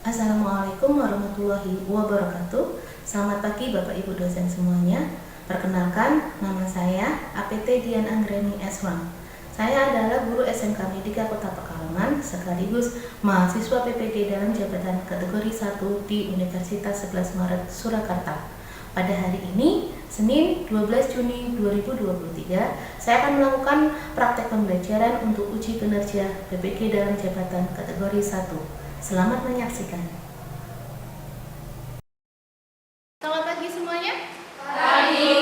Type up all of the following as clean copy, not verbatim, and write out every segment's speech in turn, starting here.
Assalamualaikum warahmatullahi wabarakatuh. Selamat pagi Bapak Ibu dosen semuanya. Perkenalkan, nama saya APT Dian Anggreni S1. Saya adalah guru SMK Medika Kota Pekalongan sekaligus mahasiswa PPG dalam jabatan kategori 1 di Universitas 11 Maret Surakarta. Pada hari ini, Senin 12 Juni 2023, saya akan melakukan praktek pembelajaran untuk uji kinerja PPG dalam jabatan kategori 1. Selamat menyaksikan. Selamat pagi semuanya. Pagi.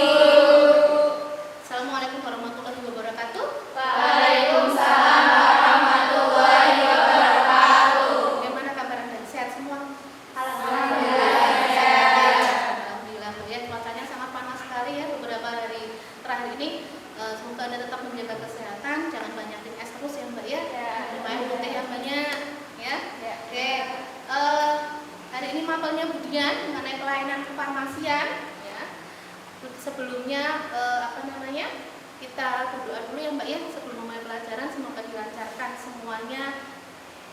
Assalamualaikum warahmatullahi wabarakatuh. Waalaikumsalam warahmatullahi wabarakatuh. Bagaimana kabar Anda? Sehat semua? Alhamdulillah sehat. Alhamdulillah ya, cuacanya sangat panas sekali ya beberapa hari terakhir ini. Semoga Anda tetap menjaga kesehatan, jangan banyakin es terus ya Mbak ya. Minum putih yang banyak ya. Oke. Hari ini mapelnya Budian mengenai pelayanan kefarmasian ya. Sebelumnya kita berdoa dulu ya Mbak ya sebelum memulai pelajaran, semoga dilancarkan semuanya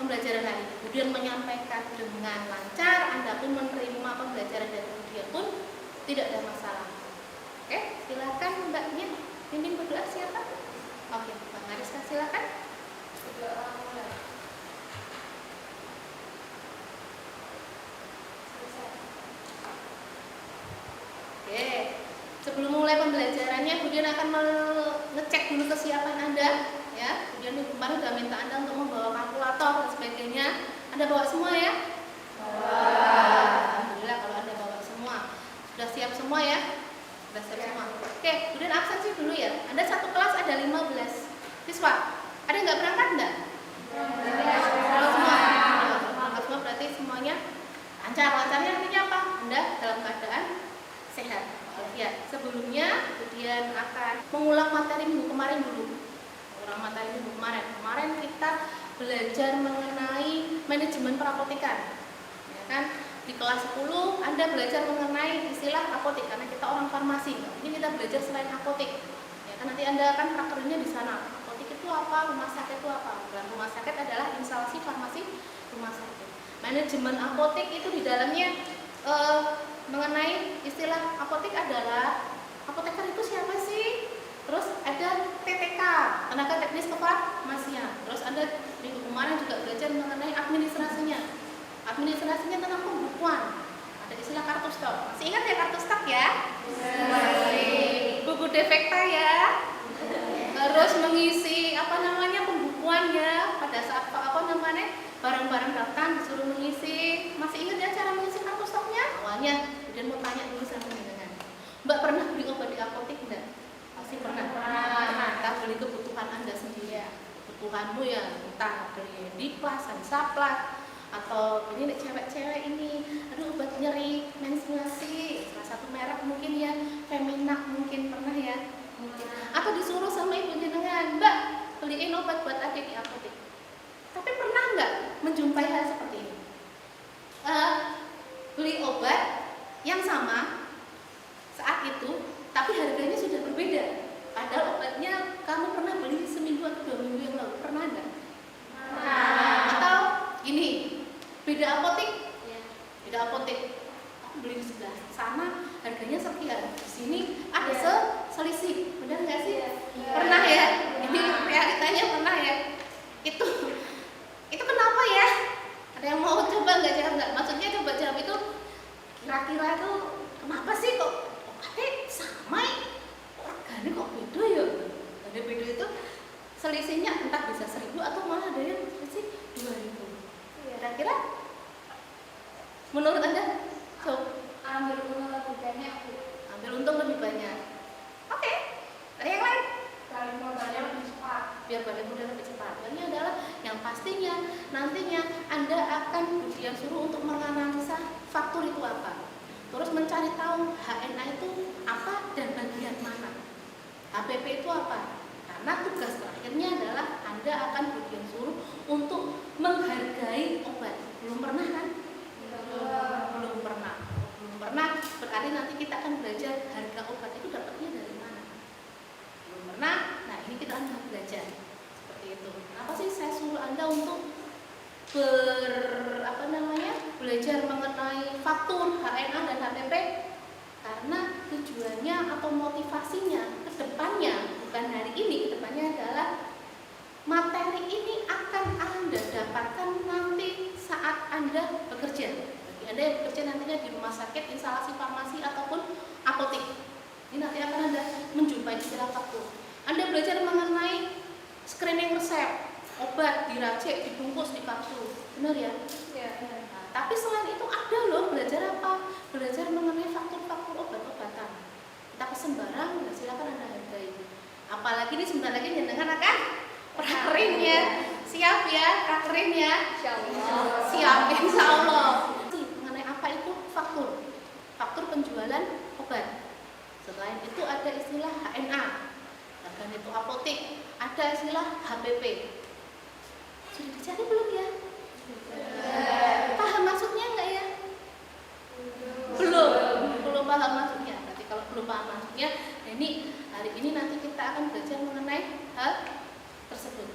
pembelajaran hari ini. Budian menyampaikan dengan lancar, Anda pun menerima pembelajaran dari Budian pun tidak ada masalah. Oke, silakan Mbaknya pimpin berdoa siapa? Oke, Bang Ariska silakan. Oke, sebelum mulai pembelajarannya, Budian akan mengecek dulu kesiapan Anda. Ya, Budian kemarin sudah minta Anda untuk membawa kalkulator dan sebagainya. Anda bawa semua ya? Alhamdulillah kalau Anda bawa semua. Sudah siap semua ya? Sudah siap semua. Oke, Budian absensi dulu ya. Anda satu kelas ada 15 siswa. Ada nggak berangkat enggak? Kalau semua. Kalau semua berarti semuanya lancar. Lancarnya artinya apa? Anda dalam keadaan sehat. Ya, sebelumnya kemudian akan mengulang materi minggu kemarin dulu. Kemarin kita belajar mengenai manajemen perapotekan. Ya kan? Di kelas 10 Anda belajar mengenai istilah apotek karena kita orang farmasi. Ini kita belajar selain apotek. Ya kan nanti Anda akan prakteknya di sana. Apotek itu apa? Rumah sakit itu apa? Dan rumah sakit adalah instalasi farmasi rumah sakit. Manajemen apotek itu di dalamnya mengenai istilah apotek adalah apoteker itu siapa sih? Terus ada TTK, tenaga teknis kefarmasian. Terus Anda minggu kemarin juga belajar mengenai administrasinya. Administrasinya tentang pembukuan. Ada istilah kartu stok. Masih ingat ya kartu stok ya? Buku defekta ya. Terus mengisi pembukuannya pada saat barang-barang datang disuruh mengisi. Masih ingat ya cara mengisi kartu stoknya? Awalnya kemudian mau tanya dulu sama dengan Mbak, pernah beli obat di apotek enggak? Pasti pernah. Kita beli kebutuhan Anda sendiri. Kebutuhanmu ya entah beli Diplas, Samplas, atau ini cewek-cewek ini aduh obat nyeri menstruasi, salah satu merek mungkin ya Feminak mungkin pernah ya mungkin. Atau disuruh sama ibu jenengan, Mbak beliin obat buat adik di apotek. Tapi pernah nggak menjumpai hal seperti ini? Beli obat yang sama saat itu, tapi harganya sudah berbeda. Padahal obatnya kamu pernah beli seminggu atau 2 minggu yang lalu. Pernah nggak? Atau gini, beda apotek? Beda apotek. Aku beli di sebelah sana, harganya sekian. Di sini ada selisih. Benar nggak sih? Pernah ya? Ini realitanya pernah ya? Itu kenapa ya? Ada yang mau coba nggak jawab nggak? Maksudnya coba jawab itu kira-kira itu kenapa sih kok obatnya sama ya? Harganya kok beda ya? Ada beda itu selisihnya entah bisa 1.000 atau malah ada yang selisih 2.000. Kira-kira menurut Anda? Ambil untung lebih banyak. Ambil untung lebih banyak. Oke. Ada yang lain? Kali modalnya lebih cepat. Biar balik modal lebih cepat. Ini adalah yang pastinya nantinya Anda akan suruh untuk menganalisa faktur itu apa. Terus mencari tahu HNA itu apa dan bagian mana. HPP itu apa? Karena tugas terakhirnya adalah Anda akan suruh untuk menghargai obat. Belum pernah kan? Belum pernah. Berarti nanti kita akan belajar harga obat itu dapatnya dari mana. Belum pernah. Nah, ini kita akan belajar seperti itu. Kenapa sih saya suruh Anda untuk belajar mengenai faktur, HNA dan HPP? Karena tujuannya atau motivasinya ke depannya, bukan hari ini, ke depannya adalah materi ini akan Anda dapatkan nanti saat Anda bekerja. Bagi Anda yang bekerja nantinya di rumah sakit, instalasi farmasi ataupun apotek, ini nanti akan Anda menjumpai istilah faktur. Anda belajar mengenai screening resep, obat diracik, dibungkus di kapsul, benar ya? Ya. Nah, tapi selain itu ada loh belajar apa? Belajar mengenai faktur-faktur obat-obatan. Kita pesen barang, nah silakan Anda hargai. Apalagi ini sebentar lagi jenengan akan prakerin ya. Siap ya, prakerin ya. Insyaallah. Siap, insya Allah. Mengenai apa itu faktur? Faktur penjualan obat. Selain itu ada istilah HNA, harga neto apotek. Ada istilah HPP. Sudah dicari belum ya? Paham maksudnya enggak ya? Belum paham maksudnya. Berarti kalau belum paham maksudnya, nah ini hari ini nanti kita akan belajar mengenai hal tersebut.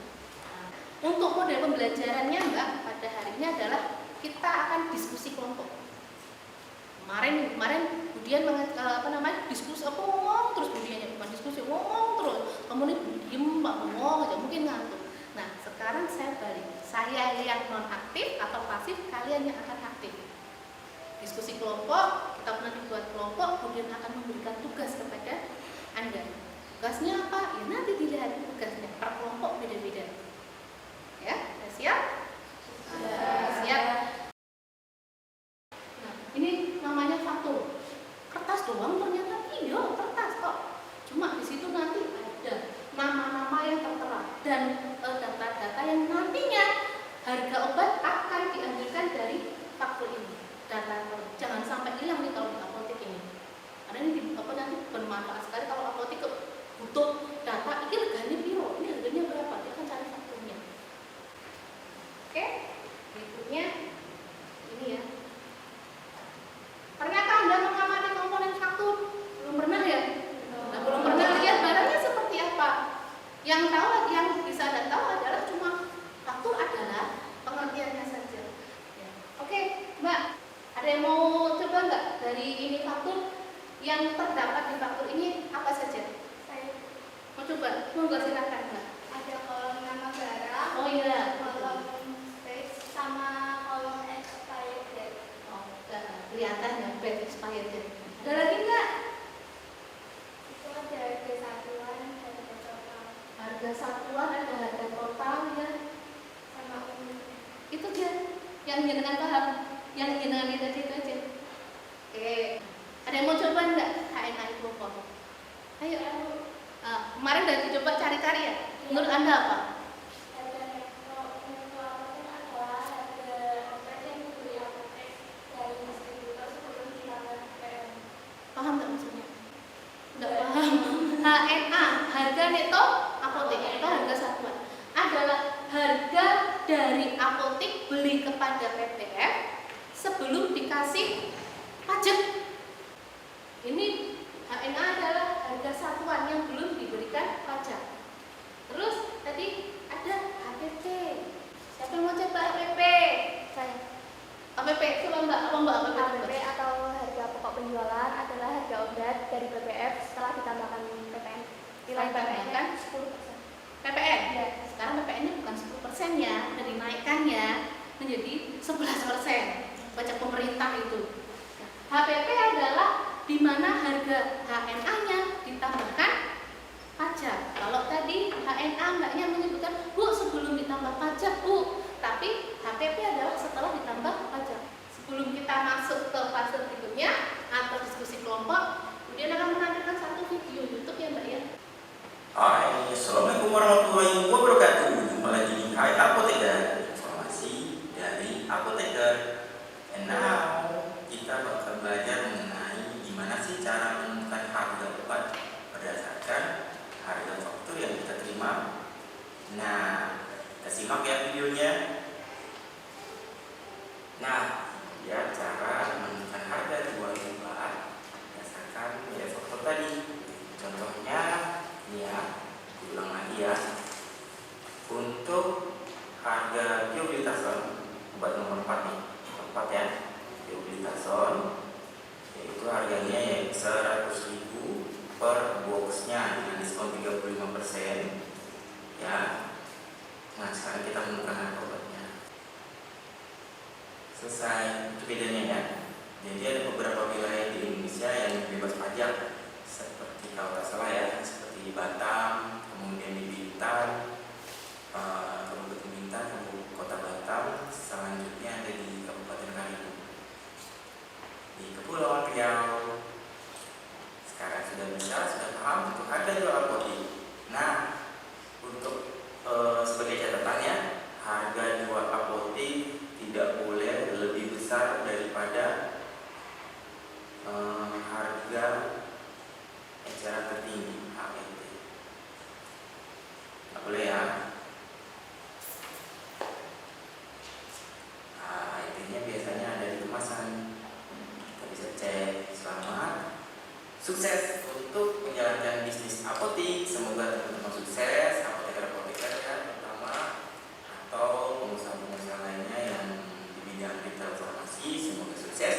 Nah, untuk model pembelajarannya Mbak pada hari ini adalah kita akan diskusi kelompok. Kemarin Budian diskusi apa ngomong terus, Budiannya bukan diskusi ngomong terus, kamu nih diem Mbak ngomong aja mungkin ngantuk. Nah sekarang saya balik, saya yang non aktif atau pasif, kalian yang akan aktif. Diskusi kelompok, kita pernah dibuat kelompok, kemudian akan memberikan tugas kepada Anda. Tugasnya apa? Ya nanti dilihat tugasnya per kelompok beda-beda. Ya, siap? Siap. Nah, ini namanya faktur. Kertas doang ternyata iya kertas kok. Cuma di situ nanti ada nama-nama yang tertera dan data-data yang nantinya harga obat akan diambilkan dari faktur ini. Data jangan sampai hilang nih kalau di apotek ini. Karena ini nanti bermanfaat sekali kalau apotek butuh data. Ini harganya piro, ini harganya berapa? Dia akan cari fakturnya. Oke, berikutnya ini ya. Ternyata Anda mengamati komponen faktur belum pernah ya? Nah, belum pernah lihat barangnya seperti apa. Yang tahu, yang bisa Anda tahu adalah cuma faktur adalah pengertiannya saja. Ya. Oke, Mbak, ada yang mau coba nggak dari ini faktur yang terdapat di faktur ini apa saja? Saya Mau coba? Mau nggak silakan Mbak? ada kolom nama barang. Oh iya. Kolom space sama kolom expired date. Oh, kelihatan ya, bad expired. Ada lagi nggak? Itu ada harga satuan, harga total, Harga satuan, ada harga total ya. sama umum. Itu dia yang jenengan paham, yang jenengan lihat aja itu aja. Oke, ada yang mau coba nggak HNA itu apa? Ayo. Kemarin udah dicoba cari-cari ya. Menurut Anda apa? Harga neto apotek adalah harga obat yang dibeli apotek dari distributor sebelum ditambah PPN. Paham nggak maksudnya? Nggak paham. HNA, harga neto apotek itu harga satuan. Adalah harga dari apotek beli kepada PPF sebelum dikasih pajak. Ini HNA adalah harga satuan yang belum diberikan pajak. Terus tadi ada HPP. Siapa yang mau coba HPP? Saya. HPP, coba Mbak, apa Mbak HPP? HPP atau harga pokok penjualan adalah harga obat dari PPF setelah ditambahkan PPN. Nilai PPN-nya 10%. PPN? Ya. Sekarang PPN-nya bukan 10% ya, udah dinaikkan ya menjadi 11%. Pajak pemerintah itu. Nah, HPP adalah di mana harga HNA-nya ditambahkan pajak. Kalau tadi HNA mbaknya menyebutkan, Bu, sebelum ditambah pajak, Bu. Tapi HPP adalah setelah ditambah pajak. Sebelum kita masuk ke fase berikutnya atau diskusi kelompok, kemudian akan menampilkan satu video YouTube ya Mbak ya. Hai, Assalamualaikum warahmatullahi wabarakatuh. Jumpa lagi di Hai Apoteker, informasi dari Apoteker. And now kita bakal belajar mengenai gimana sih cara menentukan harga obat berdasarkan harga faktur yang kita terima. Nah, kita simak ya videonya. Nah, ya cara menentukan harga jual obat berdasarkan nilai faktur tadi. Contohnya ya, ulang lagi ya. Untuk harga bioglitazone obat nomor 4 nih, 4 ya. kita menemukan harga obatnya. Selesai, itu bedanya ya. Jadi ada beberapa wilayah di Indonesia yang bebas pajak, seperti kalau tak salah ya, seperti Batam, kemudian di Bintan, Kabupaten Bintan, Kota Batam, selanjutnya ada di Kabupaten Karimun. Di Kepulauan Riau, sekarang sudah paham untuk harga jual apotik. Nah, untuk sebagai catatannya, harga jual apotik tidak boleh lebih besar daripada harga eceran tertinggi HET. Nggak boleh ya. Nah, HET-nya biasanya ada di kemasan. Kita bisa cek. Selamat, sukses untuk menjalankan bisnis apotik. Semoga teman-teman sukses, apoteker-apoteker ya, pertama, atau pengusaha-pengusaha lainnya yang di bidang retail farmasi. Semoga sukses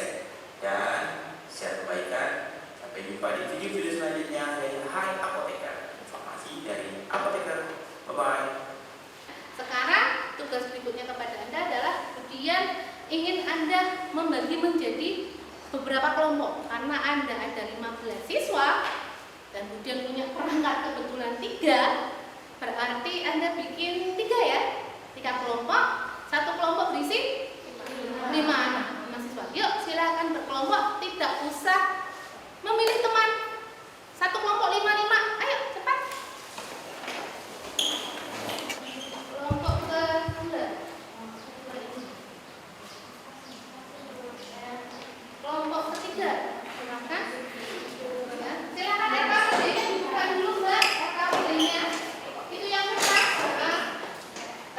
dan share kebaikan. Sampai jumpa di video-video selanjutnya dari Hai Apoteker, informasi dari Apoteker. Bye-bye. Sekarang tugas berikutnya kepada Anda adalah kemudian ingin Anda membagi menjadi beberapa kelompok. Karena Anda ada 15 siswa dan kemudian punya perangkat kebetulan 3, berarti Anda bikin 3 ya, 3 kelompok. Satu kelompok berisi 5 anak, 5 siswa. Yuk silakan berkelompok, tidak usah memilih teman. Satu kelompok 5-5, ayo cepat. Kelompok kedua. Kelompok ketiga, silakan. Ya, silakan RKPD-nya dibuka dulu Mbak, RKPD-nya. Itu yang kertas. Nah,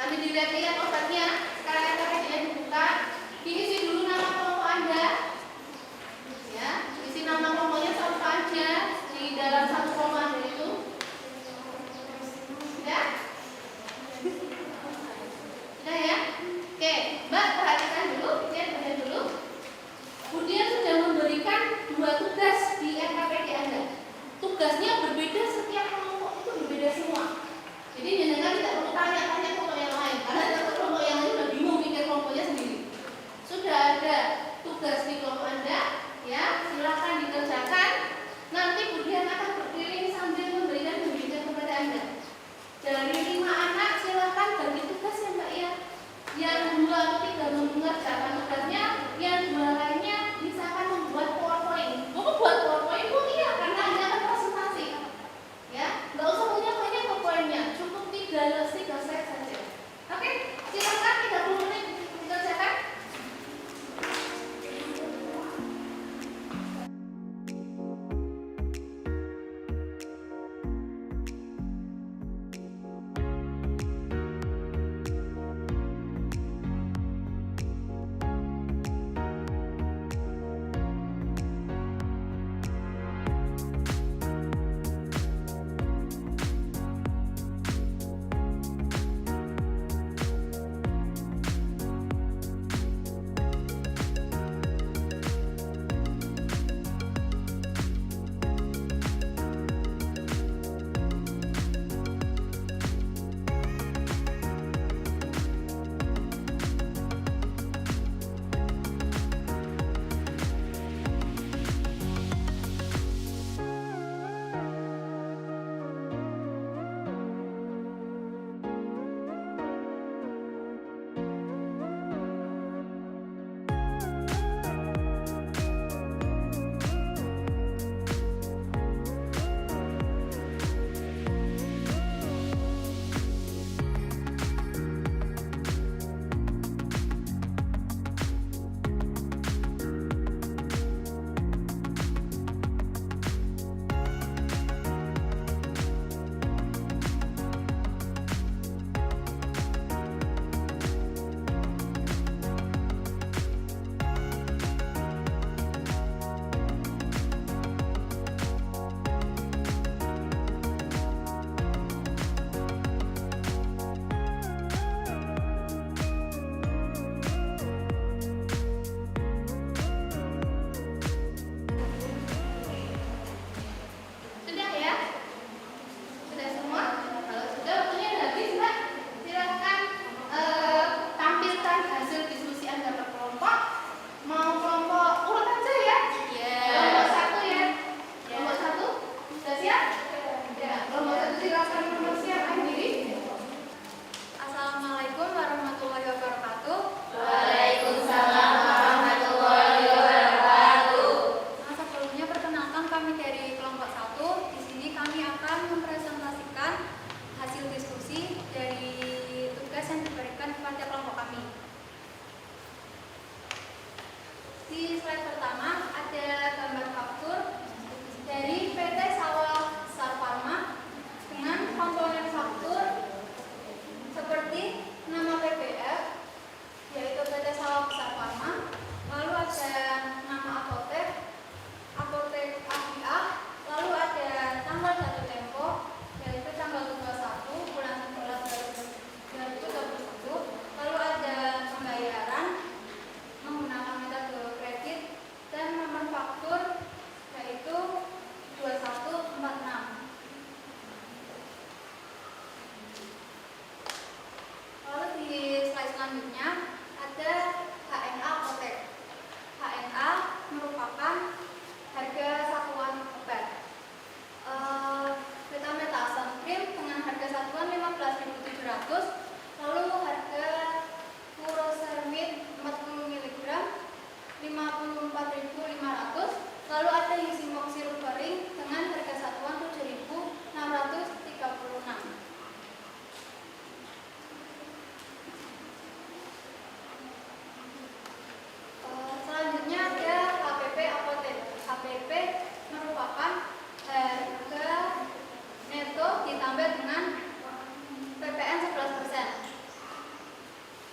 kami dilihat-lihat obatnya. Sekarang RKPD-nya dibuka. Diisi dulu nama kelompok Anda. Ya, isi nama kelompoknya sama aja di dalam satu kelompok Anda itu. Ya? Sudah ya? Oke, Mbak perhatikan dulu, lihat dulu. Kemudian sudah memberikan 2 tugas di RKPD Anda. Tugasnya berbeda, setiap kelompok itu berbeda semua. Jadi jenengan tidak perlu tanya-tanya kelompok yang lain, karena kelompok yang lain sudah bingung pikir kelompoknya sendiri. Sudah ada tugas di kelompok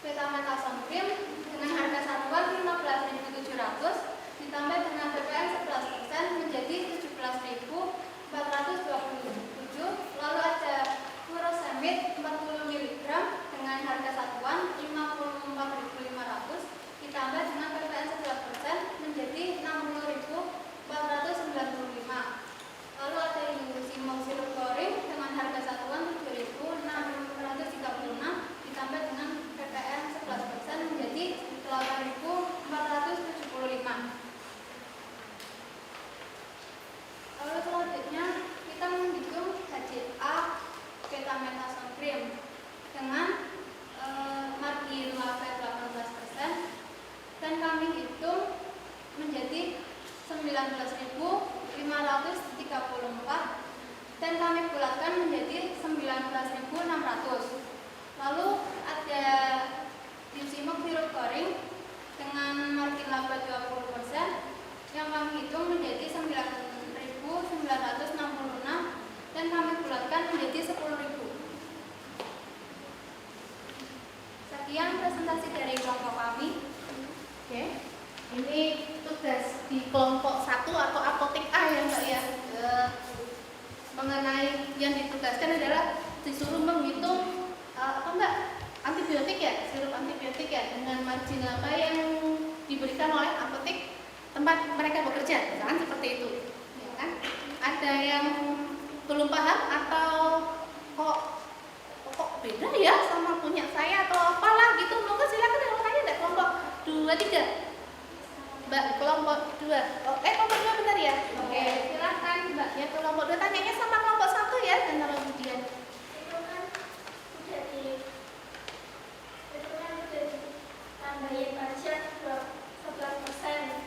Betamethasone cream dengan harga satuan 15.700 ditambah dengan PPN 11% menjadi 17.427. Lalu ada furosemid 40 mg dengan harga satuan 54.500 ditambah dengan PPN 11% menjadi 60.495. Lalu ada Indocimol sirup klorin dengan harga satuan 7.636 ditambah dengan PPN 11% menjadi 8.475. Lalu selanjutnya kita menghitung HCA betamethasone cream dengan margin laba 18% dan kami hitung menjadi 19.534 dan kami bulatkan menjadi 19.600. Lalu ada Indocimol sirup klorin dengan margin laba 20% yang kami hitung menjadi 9.966 dan kami bulatkan menjadi 10.000. Sekian presentasi dari kelompok kami. Oke. Ini tugas di kelompok 1 atau apotek A ya Mbak ya. Mengenai yang ditugaskan adalah disuruh menghitung apa Mbak? Antibiotik ya, sirup antibiotik ya dengan margin laba yang diberikan oleh apotek tempat mereka bekerja, misalkan seperti itu. Ya kan? Ada yang belum paham atau kok beda ya sama punya saya atau apalah gitu, monggo silakan yang tanya ada kelompok 2, 3. Mbak, kelompok 2. Kelompok 2 benar ya? Oke, silakan Mbak ya kelompok 2 tanyanya sama kelompok 1 ya, dan kemudian Itu kan udah ditambahin pajak 11%.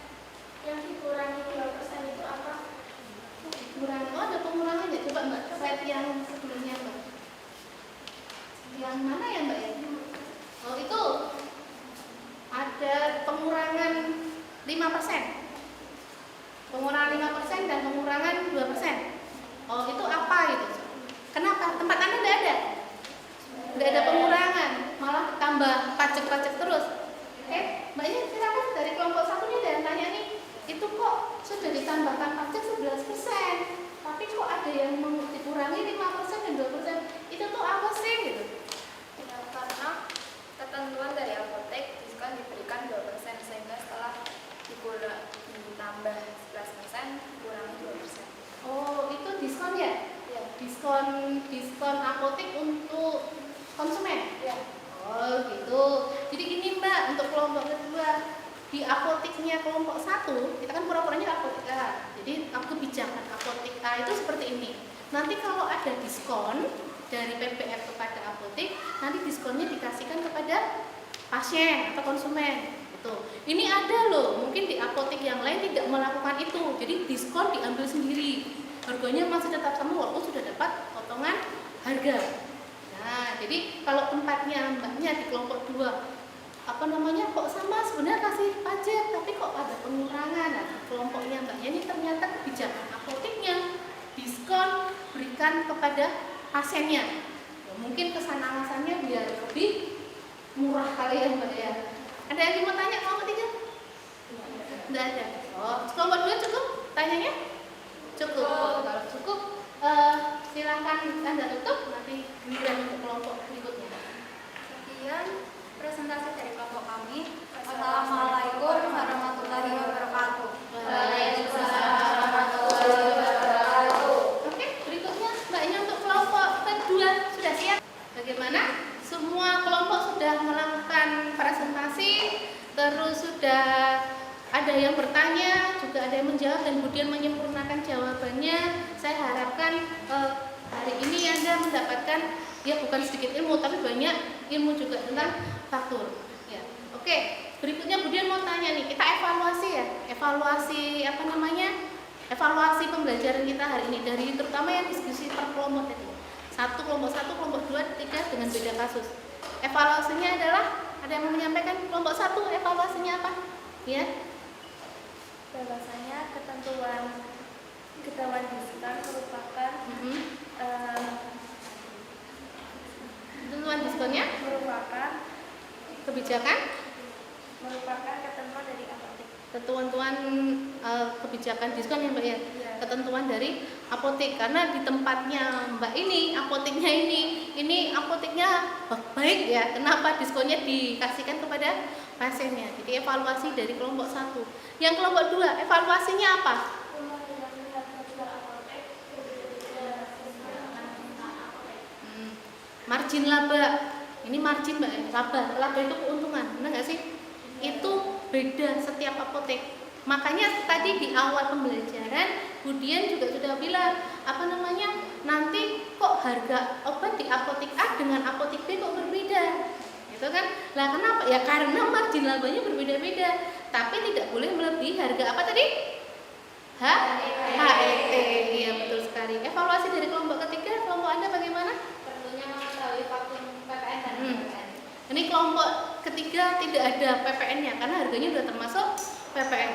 Yang dikurangi 2% itu apa? kurang, ada pengurangannya, coba Mbak, slide yang sebelumnya Mbak. Yang mana ya Mbak ya? Oh itu ada pengurangan 5%. Pengurangan 5% dan pengurangan 2%. Oh itu apa itu? Kenapa? Tempat Anda tidak ada? Tidak ada pengurangan, malah tambah pajak-pajak terus. Mbaknya silakan dari kelompok 1 nih ada yang tanya nih, itu kok sudah ditambahkan pajak 11%, tapi kok ada yang dikurangi 5% dan 2%, itu tuh apa sih gitu? Ya, karena ketentuan dari apotek diskon diberikan 2% sehingga setelah ditambah 11% dikurangi 2%. Oh itu diskon ya? Ya. Diskon apotek untuk konsumen? Ya. Oh gitu. Jadi gini Mbak, untuk kelompok kedua di apoteknya kelompok 1 kita kan pura-puranya apotek A. Jadi kebijakan apotek A itu seperti ini. Nanti kalau ada diskon dari PPR kepada apotek, nanti diskonnya dikasihkan kepada pasien atau konsumen. Gitu. Ini ada loh, mungkin di apotek yang lain tidak melakukan itu. Jadi diskon diambil sendiri. Harganya masih tetap sama walaupun sudah dapat potongan harga. Nah, jadi kalau tempatnya Mbaknya di kelompok 2 kok sama sebenarnya kasih pajak tapi kok ada pengurangan. Nah, kelompoknya Mbaknya ini ternyata kebijakan apoteknya diskon berikan kepada pasiennya. Ya, mungkin kesana alasannya biar lebih murah kali ya Mbak ya. Ada yang mau tanya kelompok 3? Tidak ada. Oh, kelompok 2 cukup? Tanyanya? Cukup. Kalau cukup silakan Anda tutup, nanti giliran untuk kelompok berikutnya. Sekian presentasi dari kelompok kami. Wassalamualaikum warahmatullahi wabarakatuh. Waalaikumsalam warahmatullahi wabarakatuh. Oke, berikutnya Mbaknya untuk kelompok kedua sudah siap? Bagaimana? Semua kelompok sudah melakukan presentasi, terus sudah ada yang bertanya, juga ada yang menjawab dan kemudian menyempurnakan jawabannya. Saya harapkan hari ini Anda mendapatkan ya bukan sedikit ilmu tapi banyak ilmu juga tentang faktur. Ya. Oke, berikutnya kemudian mau tanya nih, kita evaluasi ya. Evaluasi pembelajaran kita hari ini dari terutama yang diskusi per kelompok tadi. Kelompok 1, kelompok 2, 3 dengan beda kasus. Evaluasinya adalah ada yang mau menyampaikan kelompok 1 evaluasinya apa? Ya. Bahwasanya ketentuan diskon merupakan Ketentuan diskonnya merupakan kebijakan Merupakan ketentuan dari apotek. ketentuan kebijakan diskon ya Mbak ya, Iya. ketentuan dari apotek, karena di tempatnya Mbak ini apoteknya ini apoteknya baik ya, kenapa diskonnya dikasihkan kepada pasiennya. Jadi evaluasi dari kelompok 1. Yang kelompok 2 evaluasinya apa? Rumah dengan harga jual apotek berbeda-beda sesuai dengan kebutuhan apotek. Margin laba, ini margin Mbak ya, laba itu keuntungan, benar nggak sih? Itu beda setiap apotek. Makanya tadi di awal pembelajaran Budian juga sudah bilang nanti kok harga obat di apotek A dengan apotek B kok berbeda, gitu kan? Lah kenapa? Ya karena margin labanya berbeda-beda, tapi tidak boleh melebihi harga apa tadi? HET. Iya betul sekali. Evaluasi dari kelompok ketiga, kelompok Anda bagaimana? Perlunya mengetahui faktur PPN dan PPN. Ini kelompok ketiga tidak ada PPN-nya karena harganya sudah termasuk PPN.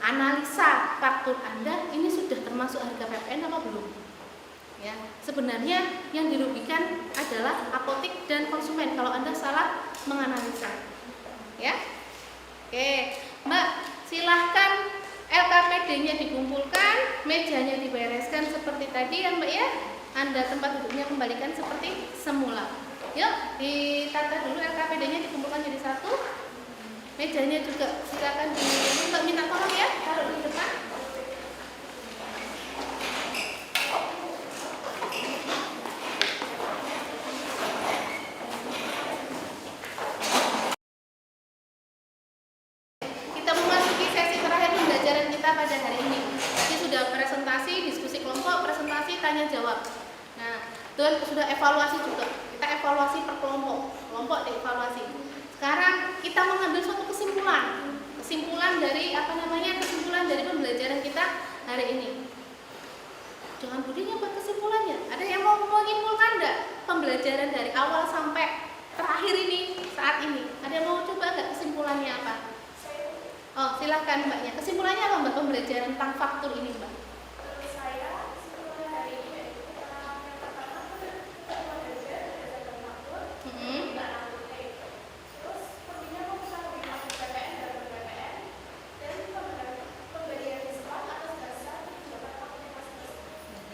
Analisa faktur Anda ini sudah termasuk harga PPN apa belum? Ya, sebenarnya yang dirugikan adalah apotek dan konsumen kalau Anda salah menganalisa. Ya. Oke, Mbak, silahkan LKPD-nya dikumpulkan, mejanya dibereskan seperti tadi ya Mbak ya. Anda tempat duduknya kembalikan seperti semula. Yuk, ditata dulu LKPD-nya dikumpulkan jadi satu. Mejanya juga silakan Mbak minta tolong ya, taruh di depan. Kita memasuki sesi terakhir pembelajaran kita pada hari ini. Tadi sudah presentasi, diskusi kelompok, presentasi, tanya jawab. Nah, dan sudah evaluasi juga. Kita evaluasi per kelompok dievaluasi. Sekarang kita mengambil suatu kesimpulan dari kesimpulan dari pembelajaran kita hari ini. Jangan Budinya buat kesimpulannya. Ada yang mau menyimpulkan enggak pembelajaran dari awal sampai terakhir ini saat ini? Ada yang mau coba enggak kesimpulannya apa? Oh, silakan Mbaknya. Kesimpulannya apa Mbak pembelajaran tentang faktur ini, Mbak? Menurut saya, kesimpulan hari ini yaitu yang pertama ketentuan harga berdasarkan faktur, bukan apotek. Terus pentingnya mengetahui faktur PPN dan PPN, dan pemberian diskon atas dasar kebijakan apotek masing-masing.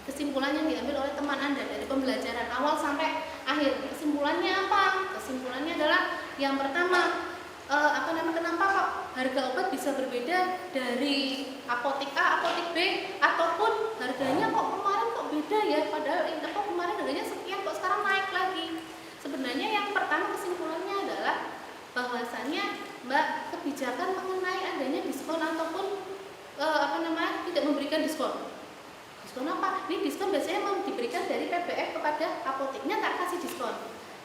Kesimpulan yang diambil oleh teman Anda dari pembelajaran awal sampai akhir. Kesimpulannya apa? Kesimpulannya adalah yang pertama, kenapa kok harga obat bisa berbeda dari apotek A, apotek B, ataupun harganya kok kemarin kok beda ya, padahal kok kemarin harganya sekian kok sekarang naik lagi. Sebenarnya yang pertama kesimpulannya adalah bahwasannya Mbak, kebijakan mengenai adanya diskon ataupun tidak memberikan diskon. Diskon apa? Ini diskon biasanya mau diberikan dari PBF kepada apoteknya, tak kasih diskon.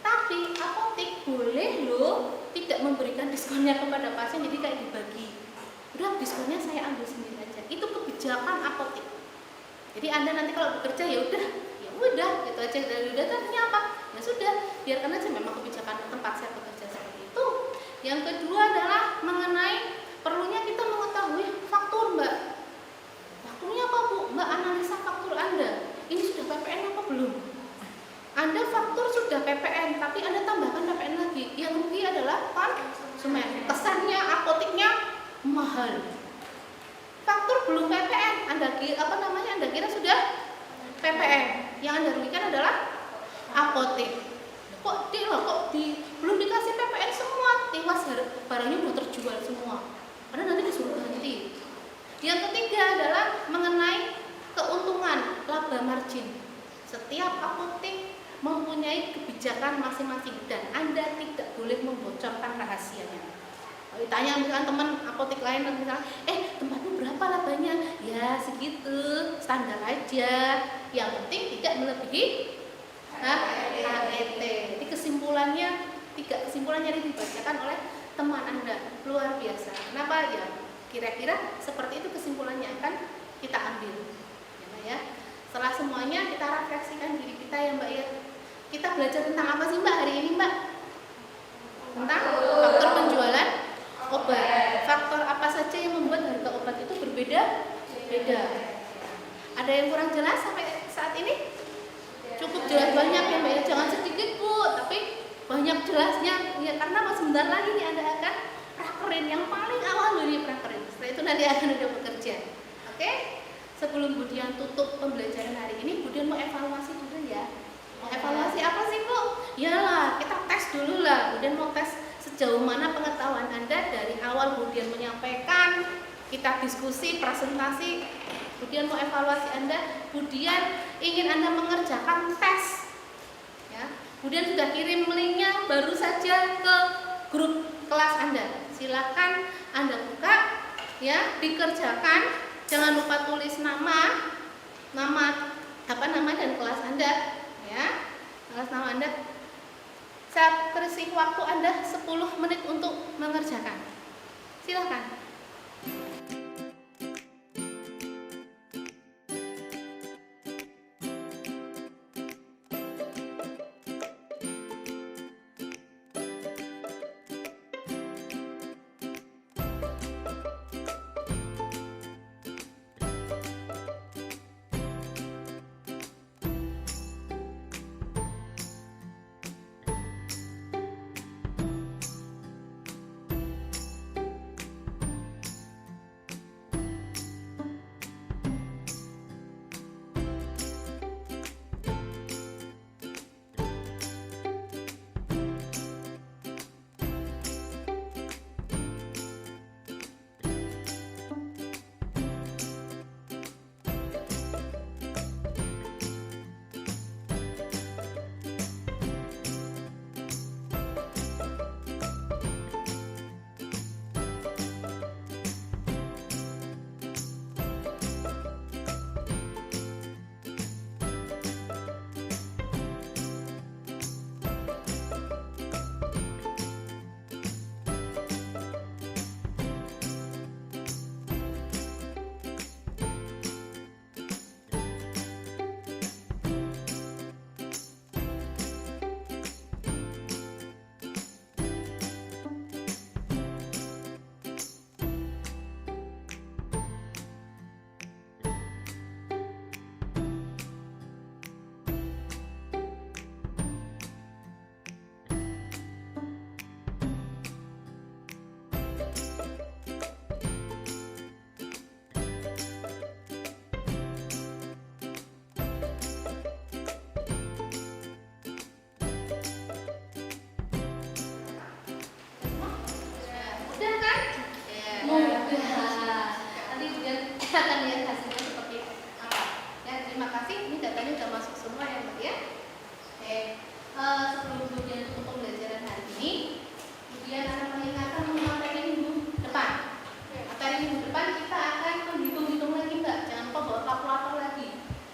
Tapi apotek boleh loh tidak memberikan diskonnya kepada pasien, jadi kayak dibagi. Udah diskonnya saya ambil sendiri aja. Itu kebijakan apotek. Jadi Anda nanti kalau bekerja ya udah gitu aja. Dan udah artinya apa? Ya sudah, biarkan aja, memang kebijakan tempat saya bekerja seperti itu. Yang kedua adalah mengenai perlunya kita mengetahui faktur, Mbak. Fakturnya apa, Bu? Mbak analisa faktur Anda. Ini sudah PPN apa belum? Anda faktur sudah PPN, tapi Anda tambahkan PPN lagi. Yang rugi adalah konsumen. Kesannya apoteknya mahal. Faktur belum PPN, Anda kira sudah PPN. Yang Anda rugikan adalah apotek. Belum dikasih PPN semua, tewas barangnya udah terjual semua. Anda nanti disuruh ganti. Yang ketiga adalah mengenai keuntungan laba margin. Setiap apotek mempunyai kebijakan masing-masing dan Anda tidak boleh membocorkan rahasianya. Kalau ditanya misalkan teman apotek lain misalkan, tempatmu berapa labanya? Ya segitu, standar aja. Yang penting tidak melebihi HET. Jadi tiga kesimpulannya dibacakan oleh teman Anda, luar biasa. Kenapa ya? Kira-kira seperti itu kesimpulannya akan kita ambil. Ya. Setelah semuanya kita refleksikan diri kita ya Mbak ya. Kita belajar tentang apa sih Mbak hari ini Mbak? Tentang faktor penjualan obat. Faktor apa saja yang membuat harga obat itu berbeda-beda. Ada yang kurang jelas sampai saat ini? Cukup jelas banyak ya Mbak ya. Jangan sedikit Bu, tapi banyak jelasnya ya, karena masih sebentar lagi nih Anda akan prakerin yang paling awal dari prakerin. Setelah itu nanti akan udah bekerja. Oke? Sebelum Budian tutup pembelajaran hari ini, Budian mau evaluasi dulu ya. Mau evaluasi apa sih Bu? Yalah, kita tes dulu lah. Budian mau tes sejauh mana pengetahuan Anda dari awal Budian menyampaikan, kita diskusi, presentasi. Budian mau evaluasi Anda. Budian ingin Anda mengerjakan tes. Ya, Budian sudah kirim linknya baru saja ke grup kelas Anda. Silakan Anda buka, ya, dikerjakan. Jangan lupa tulis nama dan kelas Anda, ya, kelas nama Anda. Saya kasih waktu Anda 10 menit untuk mengerjakan. Silakan. Akan lihat hasilnya seperti apa. Ya, terima kasih. Ini datanya sudah masuk semua ya, Mbak ya. Oke. Sebelum Budian tutup pembelajaran hari ini, Budian akan mengingatkan materi minggu depan. Materi minggu depan kita akan menghitung-hitung lagi, Mbak. Jangan lupa bawa kalkulator lagi.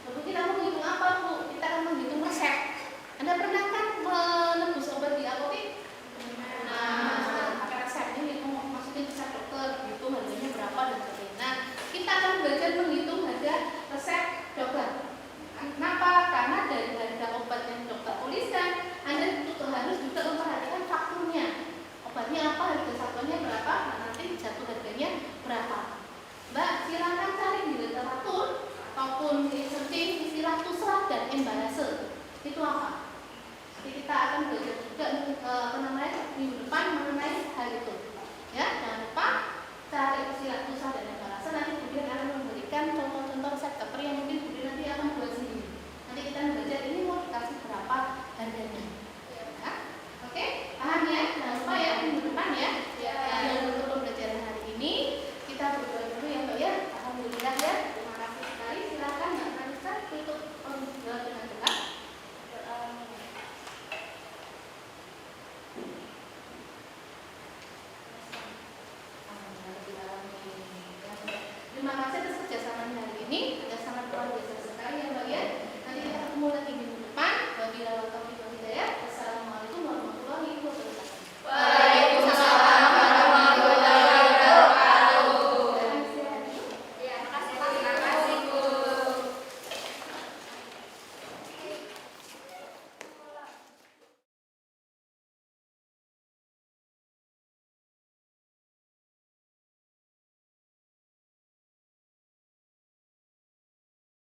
Lalu kita mau menghitung apa, Bu? Kita akan menghitung resep. Anda pernah kan menebus obat di apotek? Nah, pakai resep ini masukin resep dokter, itu harganya berapa dan sebagainya. Nah, kita akan belajar menghitung harga resep dokter. Kenapa? Karena dari harga obat yang dokter tuliskan, Anda harus juga memperhatikan fakturnya. Obatnya apa, harga satuannya berapa, nah nanti jatuh harganya berapa. Mbak, silakan cari di literatur ataupun di searching istilah tusrah dan emballase. Itu apa? Jadi kita akan belajar